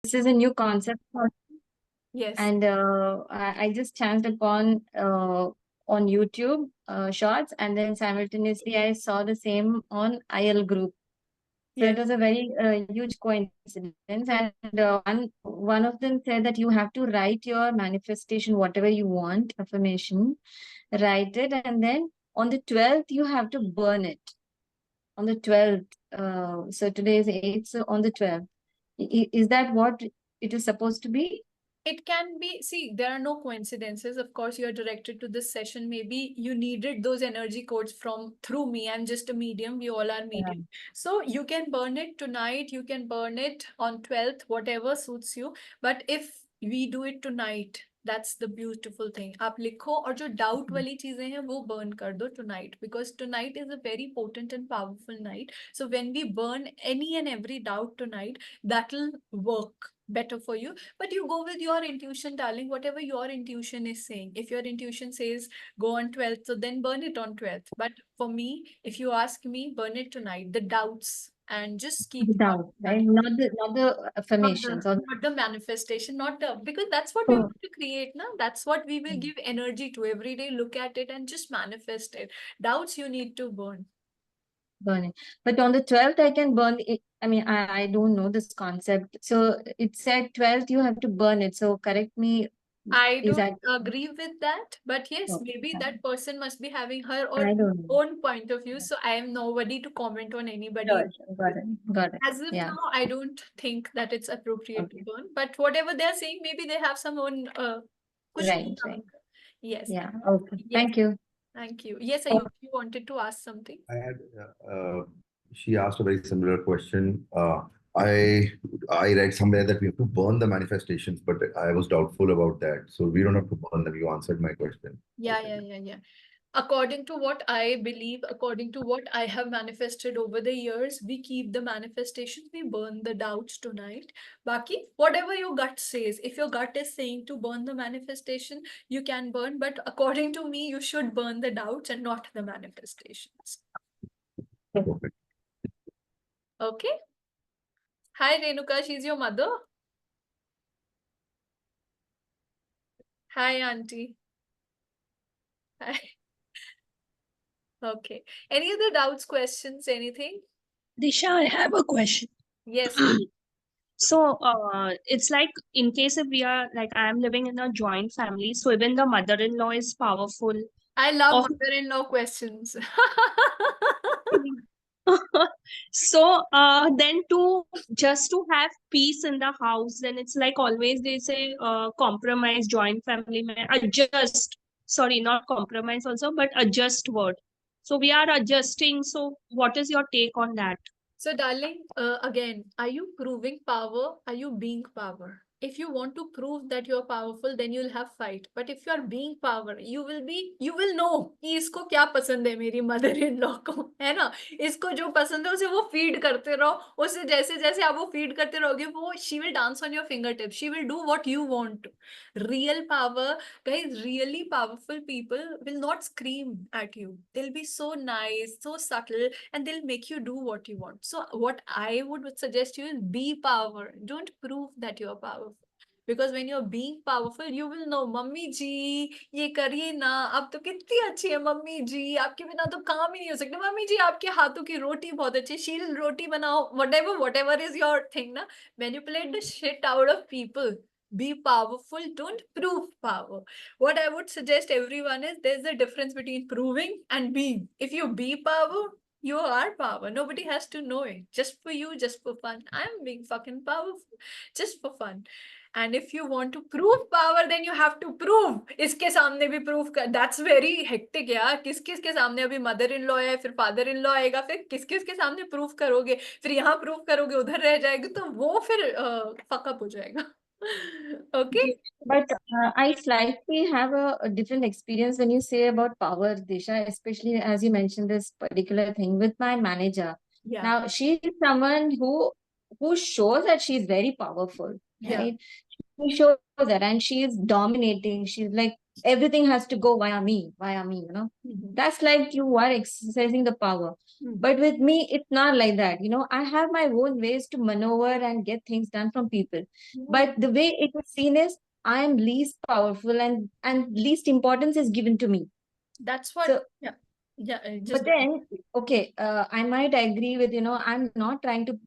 this is a new concept for Yes. and I just chanced upon on YouTube shorts, and then simultaneously I saw the same on IL group. So it Yes. was a very huge coincidence, and one of them said that you have to write your manifestation, whatever you want, affirmation, write it, and then on the 12th you have to burn it. On the 12th, so today is 8th, so on the 12th, is that what it is supposed to be? It can be, see, there are no coincidences. Of course, you are directed to this session. Maybe you needed those energy codes from through me. I'm just a medium. We all are Yeah. medium. So you can burn it tonight. You can burn it on 12th, whatever suits you. But if we do it tonight, that's the beautiful thing. आप लिखो और जो doubt वाली चीजें हैं वो burn कर दो tonight, because tonight is a very potent and powerful night. So when we burn any and every doubt tonight, that'll work better for you. But you go with your intuition, darling, whatever your intuition is saying. If your intuition says go on 12th, so then burn it on 12th. But for me, if you ask me, burn it tonight, the doubts, and just keep your Without, right? Not the affirmations or not the manifestation, not the, because that's what we oh, want to create, na? That's what we will give energy to every day. Look at it and just manifest it. Doubts you need to burn. burning. But on the 12th, I can burn it. I mean, I don't know this concept. So it said 12th, you have to burn it. So correct me. I Is don't that? agree with that, but yes, Oh, maybe yeah. that person must be having her or I his don't know. own point of view. So I am nobody to comment on anybody. Sure, sure. Got it. Got it. As of Yeah. now, I don't think that it's appropriate to Okay. burn. But whatever they're saying, maybe they have some own kuch Right, nahi right. kam. Yes. Yeah. Okay. Yes. Thank you. Thank you. Yes, Oh, you wanted to ask something. I had, she asked a very similar question. I I read somewhere that we have to burn the manifestations, but I was doubtful about that. So we don't have to burn them. You answered my question. Yeah. According to what I believe, according to what I have manifested over the years, we keep the manifestations, we burn the doubts tonight. Baki, whatever your gut says, if your gut is saying to burn the manifestation, you can burn, but according to me, you should burn the doubts and not the manifestations. Perfect. Okay? Hi, Renuka, she's your mother. Hi, auntie. Hi. Okay. Any other doubts, questions, anything? Disha, I have a question. Yes. So, it's like in case if we are like I am living in a joint family, so even the mother-in-law is powerful. I love Of mother-in-law questions. so, then to just to have peace in the house, then it's like always they say, compromise, joint family, mein adjust. Sorry, not compromise also, but adjust word. So we are adjusting. So, what is your take on that? So, darling, again, are you proving power? Are you being power? If you want to prove that you're powerful, then you'll have fight. But if you are being power, you will know कि इसको क्या पसंद है मेरी mother in law को, है ना? इसको जो पसंद है उसे वो फीड करते रहो. उसे जैसे जैसे आप वो फीड करते रहोगे, वो she will dance on your fingertips. She will do what you want to. Real power, guys, really powerful people will not scream at you. They'll be so nice, so subtle, and they'll make you do what you want. So what I would suggest you is be power. Don't prove that you're powerful. Because when you're being powerful, you will know, mummy जी ये करिए ना, अब तो कितनी अच्छी है mummy जी, आपके बिना तो काम ही नहीं हो सकता, मम्मी जी आपके हाथों की रोटी बहुत अच्छी, शील रोटी बनाओ, whatever is your thing ना. Manipulate the shit out of people. Be powerful, don't prove power. What I would suggest everyone is, there's a difference between proving and being. If you be power, you are power. Nobody has to know it. Just for you, just for fun. I'm being fucking powerful, just for fun. And if you want to prove power, then you have to prove. इसके सामने भी prove कर. That's very hectic यार. किस किस के सामने अभी mother in law है, फिर father in law आएगा, फिर किस किस के सामने prove करोगे, फिर यहाँ prove करोगे, उधर रह जाएगा, तो वो फिर fuck up हो जाएगा. Okay. but I slightly have a different experience when you say about power, Disha, especially as you mentioned this particular thing with my manager. Yeah. Now, she is someone who shows that she's very powerful, Yeah. right? She shows that, and she is dominating. She's like everything has to go via me, you know. Mhm. That's like you are exercising the power. Mhm. But with me, it's not like that. You know, I have my own ways to maneuver and get things done from people. But the way it is seen is I am least powerful and least importance is given to me. That's what, So, yeah, yeah. but then, okay, I might agree with, you know, I'm not trying to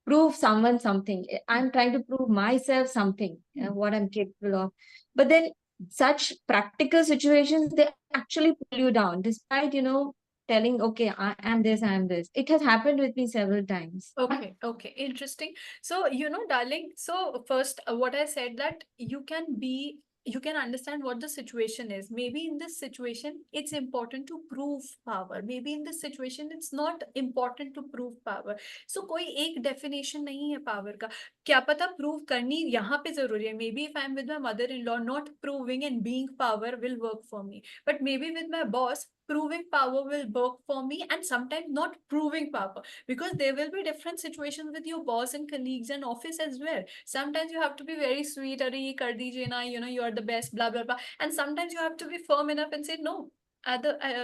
prove someone something. I'm trying to prove myself something, what I'm capable of. But then such practical situations, they actually pull you down, despite, you know, telling, okay, I am this, I am this. It has happened with me several times. Okay, okay, interesting. So, darling, so first, what I said that you can understand what the situation is. Maybe in this situation, it's important to prove power. Maybe in this situation, it's not important to prove power. So, कोई एक definition नहीं है power का. क्या पता prove करनी यहाँ पे जरूरी है. Maybe if I'm with my mother-in-law, not proving and being power will work for me. But maybe with my boss, proving power will work for me, and sometimes not proving power. Because there will be different situations with your boss and colleagues and office as well. Sometimes you have to be very sweet, "Arey, ye kar dijiye na, you are the best, blah blah blah." And sometimes you have to be firm enough and say no.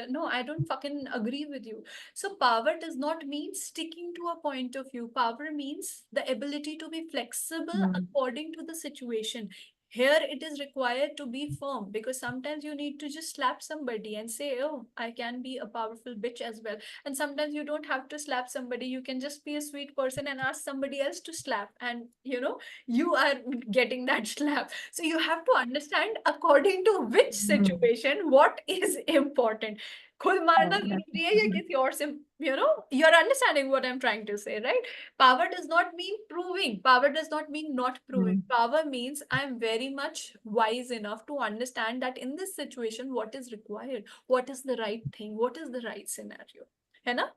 No, I don't fucking agree with you. So power does not mean sticking to a point of view. Power means the ability to be flexible according to the situation. Here it is required to be firm, because sometimes you need to just slap somebody and say, "Oh, I can be a powerful bitch as well." And sometimes you don't have to slap somebody. You can just be a sweet person and ask somebody else to slap. And you are getting that slap. So you have to understand according to which situation what is important. खुद मारना जरूरी है या किसी और से, you're understanding what I'm trying to say, right? Power does not mean proving. Power does not mean not proving. Power means I'm very much wise enough to understand that in this situation, what is required, what is the right thing, what is the right scenario. है ना?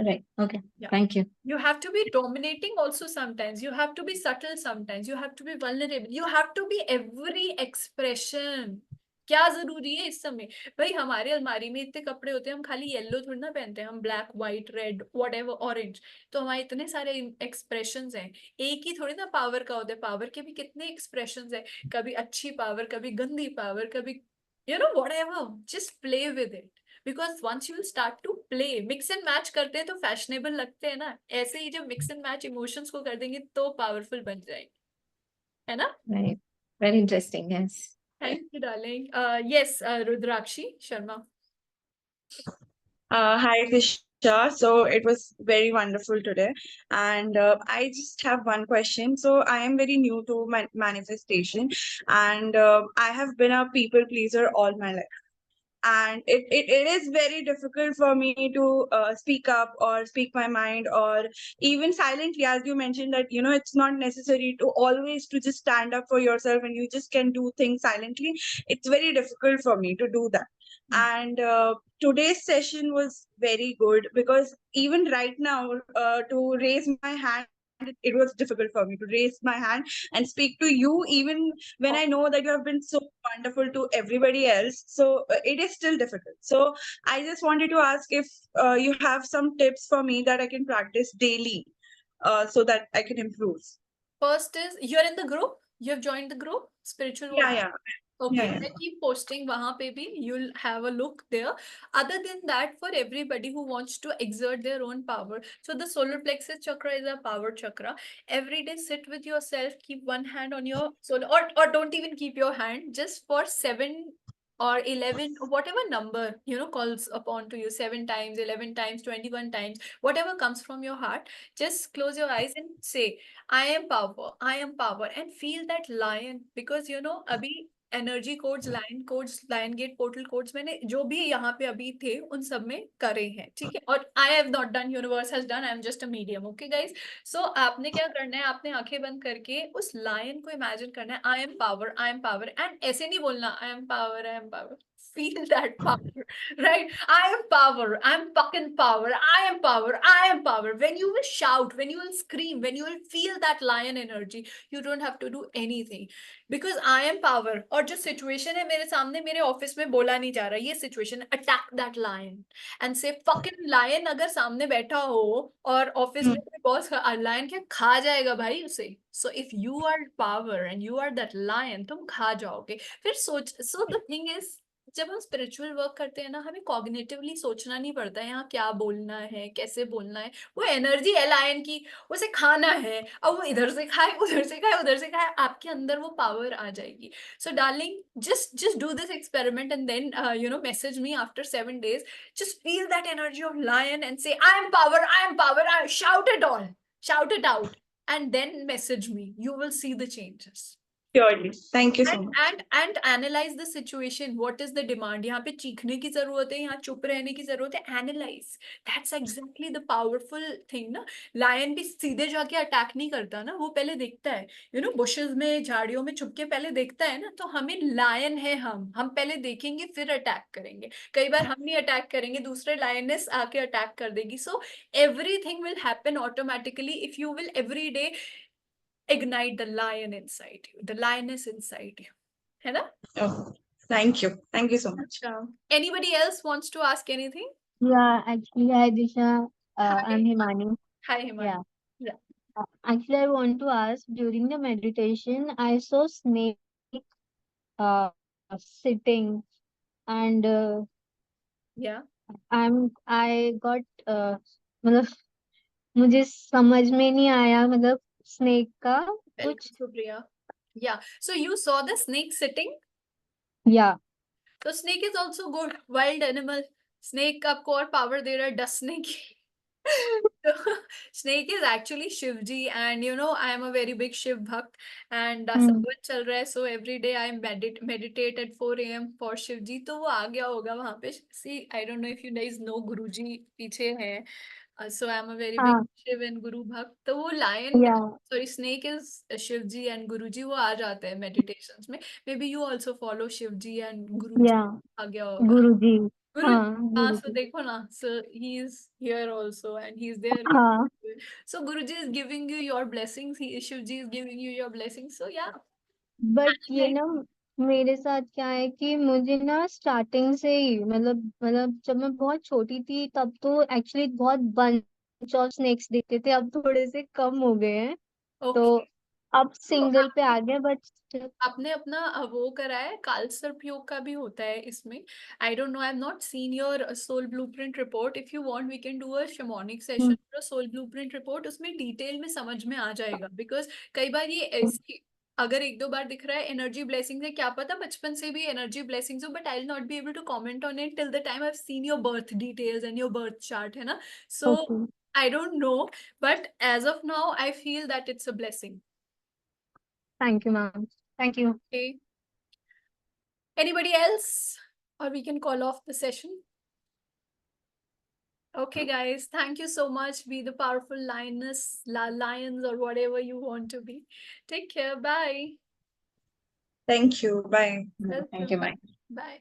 Right. Okay. Yeah. Thank you. You have to be dominating also sometimes. You have to be subtle sometimes. You have to be vulnerable. You have to be every expression. क्या जरूरी है इस समय? भाई हमारे अलमारी में इतने कपड़े होते हैं, हम खाली येलो थोड़ी ना पहनते हैं, हम black, white, red, whatever, orange. तो हमारे इतने सारे एक्सप्रेशंस हैं. एक ही थोड़ी ना पावर का होता है. पावर के भी कितने एक्सप्रेशंस हैं. कभी अच्छी पावर, कभी गंदी पावर, कभी whatever. Just play with it. Because once you start to play, mix and match करते हैं तो फैशनेबल लगते हैं ना. ऐसे ही जब मिक्स एंड मैच इमोशंस को कर देंगे तो पावरफुल बन जाएंगे, है ना? Right. Very interesting. Yes. Thank you darling. Yes, Rudrakshi Sharma. Hi, Disha. So it was very wonderful today. And I just have one question. So I am very new to manifestation, and I have been a people pleaser all my life. And it is very difficult for me to speak up or speak my mind, or even silently, as you mentioned that it's not necessary to always to just stand up for yourself, and you just can do things silently. It's very difficult for me to do that. And today's session was very good, because even right now, to raise my hand, it was difficult for me to raise my hand and speak to you, even when I know that you have been so wonderful to everybody else. So it is still difficult. So I just wanted to ask if you have some tips for me that I can practice daily, so that I can improve. First is, you're in the group, you have joined the group, spiritual Yeah, Warrior? yeah. Okay, Yeah, I keep posting वहाँ पे भी, you'll have a look there. Other than that, for everybody who wants to exert their own power, so the solar plexus chakra is a power chakra. Every day sit with yourself, keep one hand on your solar, or don't even keep your hand, just for 7 or 11, or whatever number calls upon to you, 7 times, 11 times, 21 times, whatever comes from your heart. Just close your eyes and say, I am power, I am power, and feel that lion. Because अभी energy codes, line codes, line gate portal codes मैंने जो भी यहाँ पे अभी थे उन सब में करे हैं, ठीक है? और I have not done, universe has done, I am just a medium. Okay guys, so आपने क्या करना है, आपने आंखें बंद करके उस लायन को इमेजिन करना है, I am power, I am power. And ऐसे नहीं बोलना I am power, I am power. feel that power, right? I am power. I'm fucking power. I am power. I am power. When you will shout, when you will scream, when you will feel that lion energy, you don't have to do anything. Because I am power. और जो situation है मेरे सामने, मेरे office में बोला नहीं जा रहा, ये situation, attack that lion and say fucking lion. अगर सामने बैठा हो और ऑफिस में बॉस लायन क्या खा जाएगा भाई उसे. So if you are power and you are that lion, तुम खा जाओगे. फिर सोच, so the thing is, जब हम स्पिरिचुअल वर्क करते हैं ना, हमें कॉग्निटिवली सोचना नहीं पड़ता है यहाँ क्या बोलना है, कैसे बोलना है. वो एनर्जी है लायन की, उसे खाना है, अब वो इधर से खाए, उधर से खाए, उधर से खाए, आपके अंदर वो पावर आ जाएगी. So darling, just do this experiment and then message me after 7 days. Just feel that energy of lion and say, I am power, I am power, shout it all, shout it out, and then message me. You will see the changes. Surely. Thank you so much. And analyze the situation. What is the demand? यहाँ पे चीखने की जरूरत है, यहाँ चुप रहने की जरूरत है. Analyze. That's exactly the powerful thing ना. Lion भी सीधे जाके अटैक नहीं करता ना, वो पहले देखता है. bushes में, झाड़ियों में छुप के पहले देखता है ना. तो हमें lion है, हम पहले देखेंगे फिर अटैक करेंगे. कई बार हम नहीं अटैक करेंगे, दूसरे lioness आके अटैक कर देगी. So everything will happen automatically if you will every day ignite the lion inside you, the lioness inside you. है ना? Oh, thank you. Thank you so much. Anybody else wants to ask anything? Yeah, actually, hi Disha. Hi. I'm Himani. Hi, Himani. Yeah. Actually, I want to ask, during the meditation, I saw snake sitting, and Yeah. I got मतलब मुझे समझ में नहीं आया, मतलब snake का Welcome, कुछ. Supriya. Yeah. So you saw the snake sitting? Yeah. So snake is also good, wild animal. Snake आपको और power दे रहा है डसने की. So, snake is actually Shivji, and I am a very big Shiv Bhakt, and Samvat चल रहा है, so every day I meditate at 4 a.m. for Shivji. तो वो आ गया होगा वहाँ पे. See, I don't know if you guys know Guruji पीछे हैं. So I'm a very big Shiv and Guru Bhakt. तो वो lion, sorry, snake is Shivji and Guruji, वो आ जाते हैं meditations में. Maybe you also follow Shivji and Guruji. आ गया होगा. Guruji. So देखो ना, so he is here also and he is there. So Guruji is giving you your blessings. Shivji is giving you your blessings. So yeah. But ये ना मेरे साथ क्या है कि मुझे ना स्टार्टिंग से ही मतलब जब मैं बहुत छोटी थी तब तो एक्चुअली बहुत बंच ऑफ स्नेक्स दिखते थे, अब थोड़े से कम हो गए हैं. तो अब सिंगल पे आ गए. बट आपने अपना वो करा है, कालसर्प योग का भी होता है इसमें. I don't know, I have not seen your soul blueprint report. If you want we can do a shamanic session for soul blueprint report. उसमें डिटेल में समझ में आ जाएगा. बिकॉज कई बार ये ऐसी, अगर 1-2 बार दिख रहा है एनर्जी ब्लेसिंग्स है, क्या पता बचपन से भी एनर्जी ब्लेसिंग्स हो, but I will not be able to comment on it till the time I have seen your birth details and your birth chart, है ना. So I don't know, but as of now I feel that it's a blessing. Thank you, ma'am. Thank you. Okay. Anybody else? Or we can call off the session. Okay, guys. Thank you so much. Be the powerful lioness, lions, or whatever you want to be. Take care. Bye. Thank you. Bye. Welcome. Thank you. Bye. Bye.